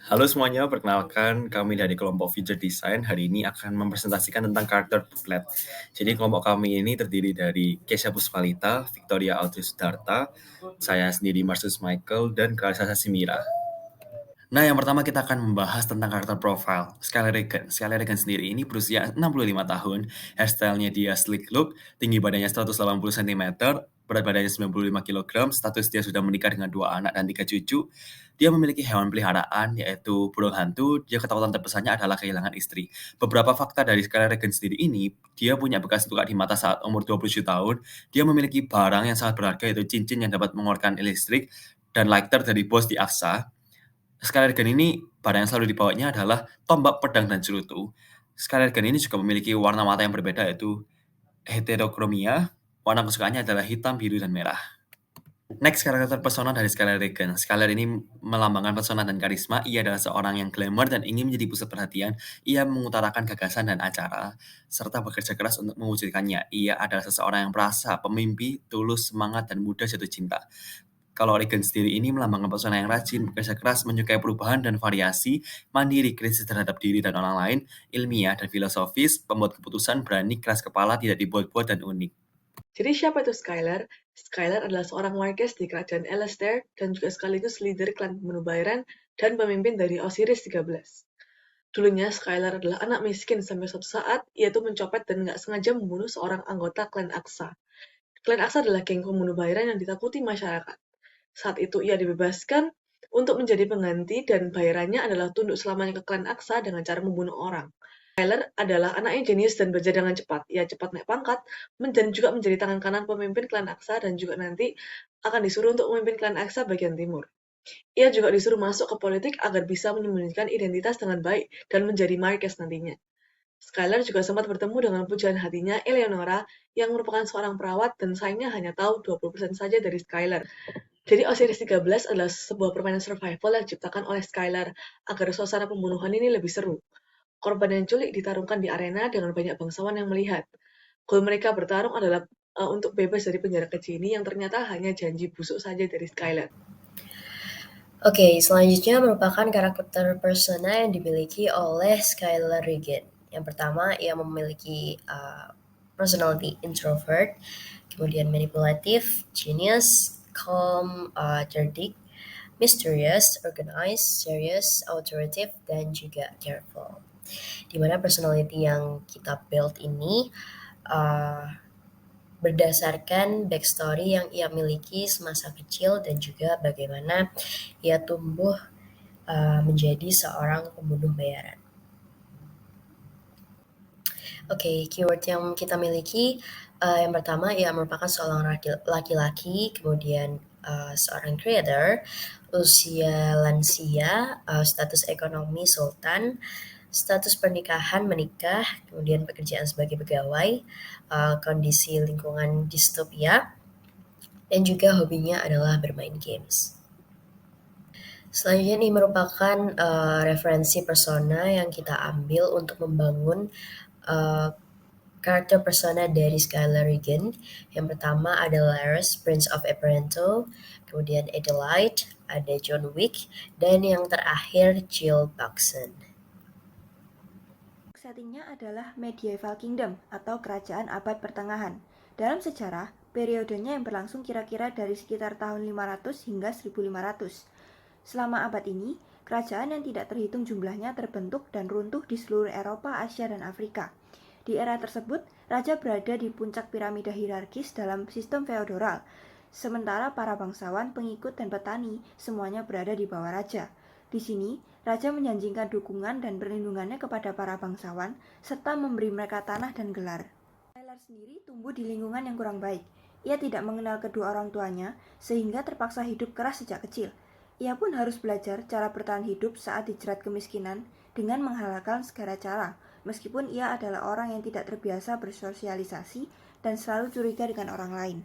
Halo semuanya, perkenalkan kami dari kelompok Future Design hari ini akan mempresentasikan tentang karakter booklet. Jadi kelompok kami ini terdiri dari Kesha Puspalita, Victoria Audrey Sudarta, saya sendiri Marcus Michael, dan Clarissa Sasimira. Nah, yang pertama kita akan membahas tentang karakter profile Skylar Regan. Skylar Regan sendiri ini berusia 65 tahun, hairstyle-nya dia slick look, tinggi badannya 180 cm, berat badannya 95 kg, status dia sudah menikah dengan 2 anak dan 3 cucu. Dia memiliki hewan peliharaan yaitu burung hantu, dia ketakutan terbesarnya adalah kehilangan istri. Beberapa fakta dari Skylar Regan sendiri ini, dia punya bekas luka di mata saat umur 27 tahun, dia memiliki barang yang sangat berharga yaitu cincin yang dapat mengeluarkan listrik, dan lighter dari bos di Aksa. Skeleton ini barang yang selalu dibawanya adalah tombak, pedang, dan cerutu. Skeleton ini juga memiliki warna mata yang berbeda yaitu heterokromia. Warna kesukaannya adalah hitam, biru, dan merah. Next, karakter persona dari Skylar Regan. Skylar ini melambangkan pesona dan karisma. Ia adalah seorang yang glamour dan ingin menjadi pusat perhatian. Ia mengutarakan gagasan dan acara, serta bekerja keras untuk mewujudkannya. Ia adalah seseorang yang perasa, pemimpi, tulus, semangat, dan mudah jatuh cinta. Kalau Regan sendiri ini melambangkan pesona yang rajin, bekerja keras, menyukai perubahan dan variasi, mandiri, kritis terhadap diri dan orang lain, ilmiah dan filosofis, pembuat keputusan, berani, keras kepala, tidak dibuat-buat, dan unik. Jadi siapa itu Skylar? Skylar adalah seorang Marquess di kerajaan Elester dan juga sekaligus leader klan pembunuh Byron dan pemimpin dari Osiris 13. Dulunya Skylar adalah anak miskin sampai suatu saat ia tuh mencopet dan nggak sengaja membunuh seorang anggota klan Aksa. Klan Aksa adalah geng pembunuh Byron yang ditakuti masyarakat. Saat itu ia dibebaskan untuk menjadi pengganti dan bayarannya adalah tunduk selamanya ke klan Aksa dengan cara membunuh orang. Tyler adalah anak yang jenius dan belajar dengan cepat. Ia cepat naik pangkat dan juga menjadi tangan kanan pemimpin klan Aksa dan juga nanti akan disuruh untuk memimpin klan Aksa bagian timur. Ia juga disuruh masuk ke politik agar bisa menyembunyikan identitas dengan baik dan menjadi Marquess nantinya. Skylar juga sempat bertemu dengan pujaan hatinya Eleonora yang merupakan seorang perawat dan sayangnya hanya tahu 20% saja dari Skylar. Jadi Osiris 13 adalah sebuah permainan survival yang diciptakan oleh Skylar agar suasana pembunuhan ini lebih seru. Korban yang culik ditarungkan di arena dengan banyak bangsawan yang melihat. Goal mereka bertarung adalah untuk bebas dari penjara kecil ini yang ternyata hanya janji busuk saja dari Skylar. Oke, selanjutnya merupakan karakter persona yang dimiliki oleh Skylar Regan. Yang pertama, ia memiliki personality introvert, kemudian manipulative, genius, calm, cerdik, mysterious, organized, serious, authoritative, dan juga careful. Dimana personality yang kita build ini berdasarkan backstory yang ia miliki semasa kecil dan juga bagaimana ia tumbuh menjadi seorang pembunuh bayaran. Oke, keyword yang kita miliki yang pertama ia merupakan seorang laki-laki, kemudian seorang creator, usia lansia, status ekonomi sultan, status pernikahan menikah, kemudian pekerjaan sebagai pegawai, kondisi lingkungan distopia, dan juga hobinya adalah bermain games. Selanjutnya ini merupakan referensi persona yang kita ambil untuk membangun karakter persona dari Skylar Regan. Yang pertama ada Laris, Prince of Eperento, kemudian Adelaide, ada John Wick, dan yang terakhir Jill Buxton. Settingnya adalah Medieval Kingdom atau Kerajaan Abad Pertengahan. Dalam sejarah, periodenya yang berlangsung kira-kira dari sekitar tahun 500 hingga 1500. Selama abad ini, kerajaan yang tidak terhitung jumlahnya terbentuk dan runtuh di seluruh Eropa, Asia, dan Afrika. Di era tersebut, raja berada di puncak piramida hierarkis dalam sistem feodoral, sementara para bangsawan, pengikut, dan petani semuanya berada di bawah raja. Di sini, raja menjanjikan dukungan dan perlindungannya kepada para bangsawan, serta memberi mereka tanah dan gelar. Tyler sendiri tumbuh di lingkungan yang kurang baik. Ia tidak mengenal kedua orang tuanya, sehingga terpaksa hidup keras sejak kecil. Ia pun harus belajar cara bertahan hidup saat dijerat kemiskinan dengan menghalalkan segala cara, meskipun ia adalah orang yang tidak terbiasa bersosialisasi dan selalu curiga dengan orang lain.